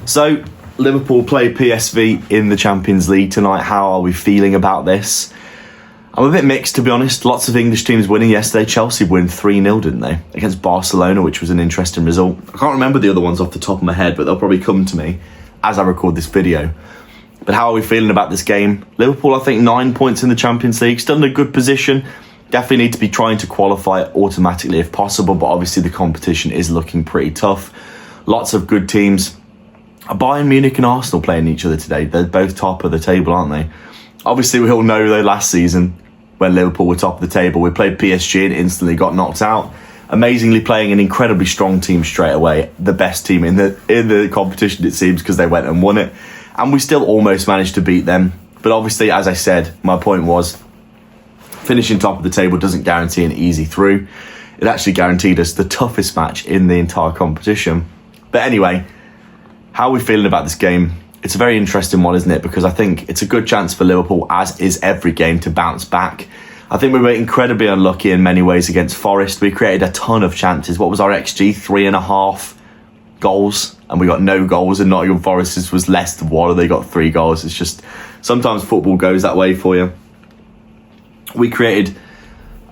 So, Liverpool play PSV in the Champions League tonight. How are we feeling about this? I'm a bit mixed, to be honest. Lots of English teams winning yesterday. Chelsea win 3-0, didn't they? Against Barcelona, which was an interesting result. I can't remember the other ones off the top of my head, but they'll probably come to me as I record this video. But how are we feeling about this game? Liverpool, I think, 9 points in the Champions League. Still in a good position. Definitely need to be trying to qualify automatically if possible, but obviously the competition is looking pretty tough. Lots of good teams. Bayern Munich and Arsenal playing each other today. They're both top of the table, aren't they? Obviously, we all know, though, last season, when Liverpool were top of the table, we played PSG and instantly got knocked out. Amazingly playing an incredibly strong team straight away. The best team in the competition, it seems, because they went and won it. And we still almost managed to beat them. But obviously, as I said, my point was, finishing top of the table doesn't guarantee an easy through. It actually guaranteed us the toughest match in the entire competition. But anyway, how are we feeling about this game? It's a very interesting one, isn't it? Because I think it's a good chance for Liverpool, as is every game, to bounce back. I think we were incredibly unlucky in many ways against Forest. We created a ton of chances. What was our XG? 3.5 goals. And we got no goals. And Nottingham Forest's was less than 1. And they got 3 goals. It's just, sometimes football goes that way for you. We created,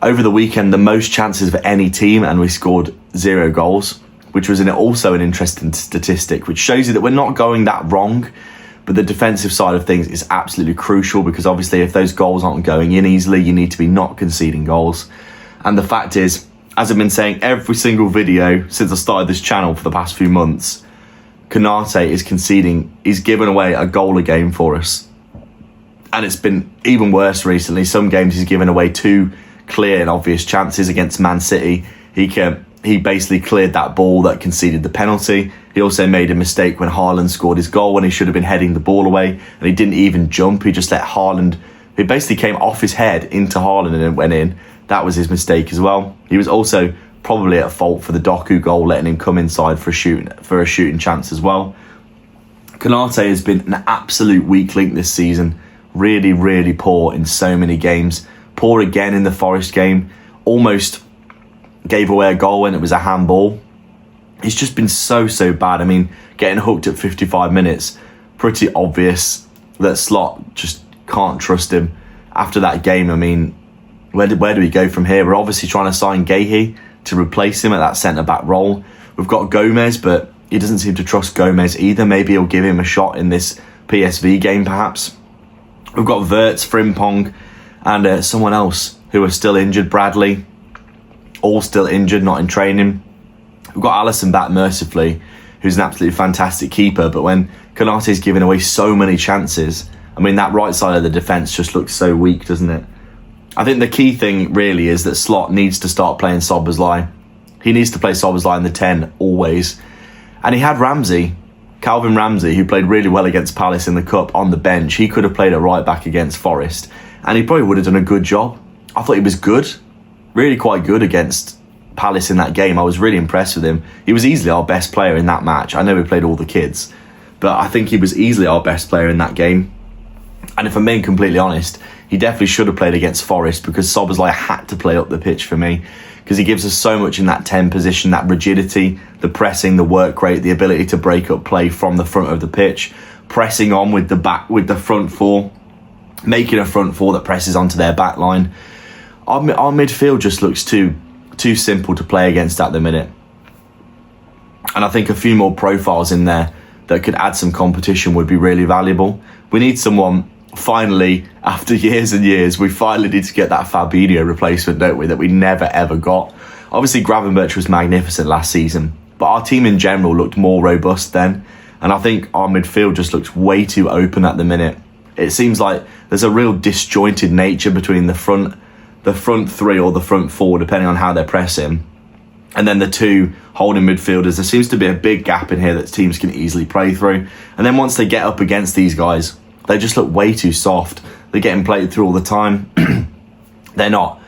over the weekend, the most chances for any team. And we scored 0 goals. Which was also an interesting statistic, which shows you that we're not going that wrong. But the defensive side of things is absolutely crucial, because obviously if those goals aren't going in easily, you need to be not conceding goals. And the fact is, as I've been saying every single video since I started this channel for the past few months, Konate is conceding, he's given away a goal a game for us. And it's been even worse recently. Some games he's given away 2 clear and obvious chances. Against Man City, he basically cleared that ball that conceded the penalty. He also made a mistake when Haaland scored his goal when he should have been heading the ball away. And he didn't even jump. He just let Haaland... He basically came off his head into Haaland and it went in. That was his mistake as well. He was also probably at fault for the Doku goal, letting him come inside for a shooting chance as well. Konate has been an absolute weak link this season. Really, really poor in so many games. Poor again in the Forest game. Almost gave away a goal when it was a handball. He's just been so bad. I mean, getting hooked at 55 minutes, pretty obvious that Slot just can't trust him. After that game, I mean, where do we go from here? We're obviously trying to sign Guehi to replace him at that centre-back role. We've got Gomez, but he doesn't seem to trust Gomez either. Maybe he'll give him a shot in this PSV game, perhaps. We've got Wirtz, Frimpong, and someone else who are still injured, Bradley. All still injured, not in training. We've got Alisson back mercifully, who's an absolutely fantastic keeper. But when Konate's giving away so many chances, I mean, that right side of the defence just looks so weak, doesn't it? I think the key thing really is that Slot needs to start playing Szoboszlai. He needs to play Szoboszlai in the 10 always. And he had Calvin Ramsey, who played really well against Palace in the Cup, on the bench. He could have played at right back against Forest. And he probably would have done a good job. I thought he was good. Really quite good against Palace in that game. I was really impressed with him. He was easily our best player in that match. I know we played all the kids, but I think he was easily our best player in that game. And if I'm being completely honest, he definitely should have played against Forest, because Szoboszlai had to play up the pitch for me, because he gives us so much in that 10 position, that rigidity, the pressing, the work rate, the ability to break up play from the front of the pitch, pressing on with the front four, making a front four that presses onto their back line. Our midfield just looks too simple to play against at the minute. And I think a few more profiles in there that could add some competition would be really valuable. We need someone, finally, after years and years, we finally need to get that Fabinho replacement, don't we, that we never ever got. Obviously, Gravenberch was magnificent last season, but our team in general looked more robust then. And I think our midfield just looks way too open at the minute. It seems like there's a real disjointed nature between the front 3 or the front 4, depending on how they're pressing, and then the 2 holding midfielders. There seems to be a big gap in here that teams can easily play through. And then once they get up against these guys, they just look way too soft. They're getting played through all the time. They're not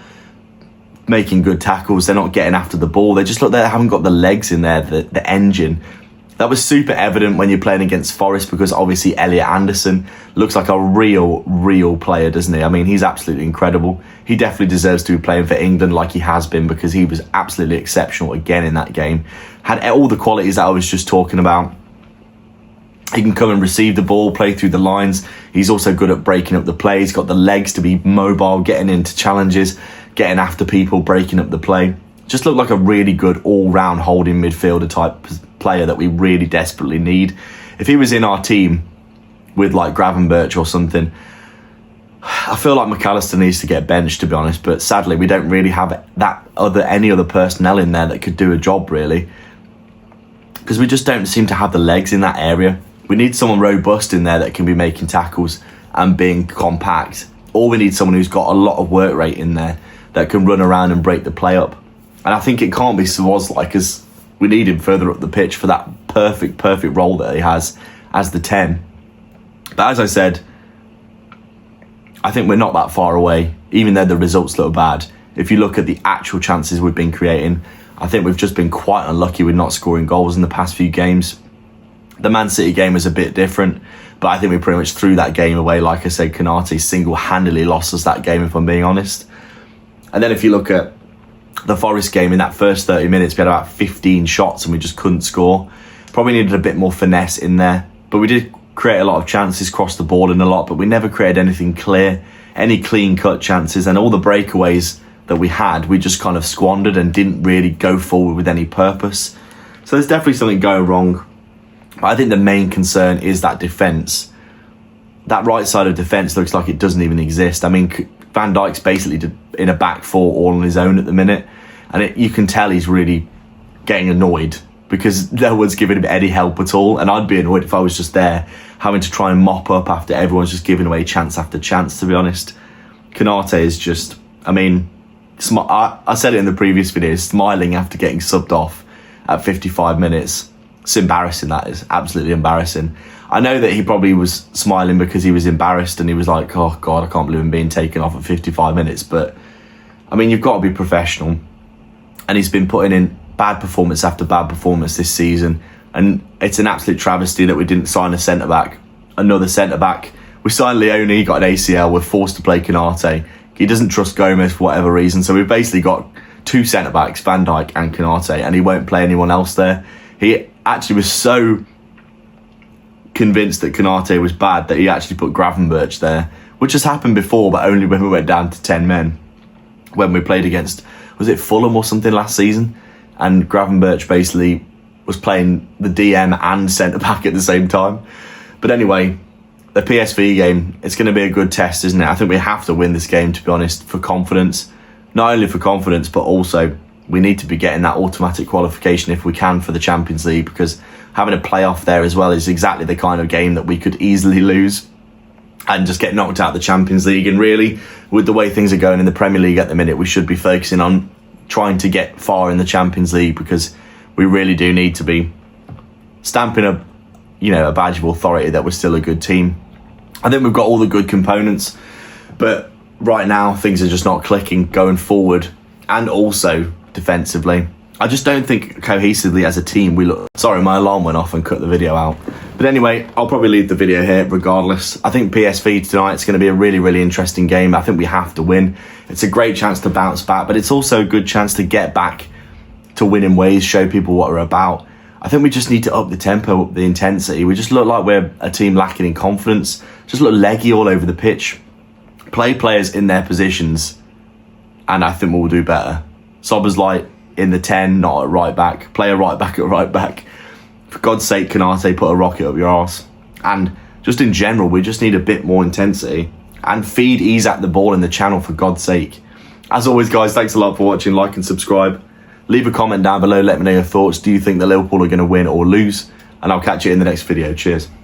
making good tackles. They're not getting after the ball. They just look, they haven't got the legs in there, the engine. That was super evident when you're playing against Forest, because obviously Elliot Anderson looks like a real player, doesn't he? I mean, he's absolutely incredible. He definitely deserves to be playing for England like he has been, because he was absolutely exceptional again in that game. Had all the qualities that I was just talking about. He can come and receive the ball, play through the lines. He's also good at breaking up the play. He's got the legs to be mobile, getting into challenges, getting after people, breaking up the play. Just looked like a really good all-round holding midfielder type player that we really desperately need. If he was in our team with like Gravenberch or something, I feel like McAllister needs to get benched, to be honest. But sadly, we don't really have any other personnel in there that could do a job, really, because we just don't seem to have the legs in that area. We need someone robust in there that can be making tackles and being compact. Or we need someone who's got a lot of work rate in there that can run around and break the play up. And I think it can't be Szoboszlai, because we need him further up the pitch for that perfect role that he has as the 10. But as I said, I think we're not that far away, even though the results look bad. If you look at the actual chances we've been creating, I think we've just been quite unlucky with not scoring goals in the past few games. The Man City game was a bit different, but I think we pretty much threw that game away. Like I said, Konate single-handedly lost us that game, if I'm being honest. And then if you look at the Forest game, in that first 30 minutes, we had about 15 shots and we just couldn't score. Probably needed a bit more finesse in there, but we did create a lot of chances, cross the ball in a lot, but we never created anything clear, any clean-cut chances, and all the breakaways that we had, we just kind of squandered and didn't really go forward with any purpose. So there's definitely something going wrong. But I think the main concern is that defence. That right side of defence looks like it doesn't even exist. I mean, Van Dijk's basically in a back four all on his own at the minute, and you can tell he's really getting annoyed because no one's giving him any help at all. And I'd be annoyed if I was just there having to try and mop up after everyone's just giving away chance after chance, to be honest. Konate is just, I mean, I said it in the previous video, smiling after getting subbed off at 55 minutes. It's embarrassing, that is. Absolutely embarrassing. I know that he probably was smiling because he was embarrassed and he was like, oh God, I can't believe I'm being taken off at 55 minutes. But, I mean, you've got to be professional. And he's been putting in bad performance after bad performance this season. And it's an absolute travesty that we didn't sign a centre-back. Another centre-back. We signed Leone, he got an ACL. We're forced to play Konate. He doesn't trust Gomez for whatever reason. So we've basically got two centre-backs, Van Dijk and Konate, and he won't play anyone else there. He actually was so convinced that Konate was bad that he actually put Gravenberch there, which has happened before, but only when we went down to 10 men. When we played against, was it Fulham or something last season? And Gravenberch basically was playing the DM and centre-back at the same time. But anyway, the PSV game, it's going to be a good test, isn't it? I think we have to win this game, to be honest, for confidence. Not only for confidence, but also we need to be getting that automatic qualification if we can for the Champions League, because having a playoff there as well is exactly the kind of game that we could easily lose and just get knocked out of the Champions League. And really, with the way things are going in the Premier League at the minute, we should be focusing on trying to get far in the Champions League, because we really do need to be stamping a badge of authority that we're still a good team. I think we've got all the good components, but right now things are just not clicking going forward and also defensively. I just don't think cohesively as a team we look... Sorry, my alarm went off and cut the video out. But anyway, I'll probably leave the video here regardless. I think PSV tonight is going to be a really, really interesting game. I think we have to win. It's a great chance to bounce back, but it's also a good chance to get back to winning ways, show people what we're about. I think we just need to up the tempo, up the intensity. We just look like we're a team lacking in confidence. Just look leggy all over the pitch. Play players in their positions, and I think we'll do better. Szoboszlai in the 10, not at right back. Play a right back at right back. For God's sake, Konate, put a rocket up your arse. And just in general, we just need a bit more intensity. And feed Isak the ball in the channel, for God's sake. As always, guys, thanks a lot for watching. Like and subscribe. Leave a comment down below. Let me know your thoughts. Do you think that Liverpool are going to win or lose? And I'll catch you in the next video. Cheers.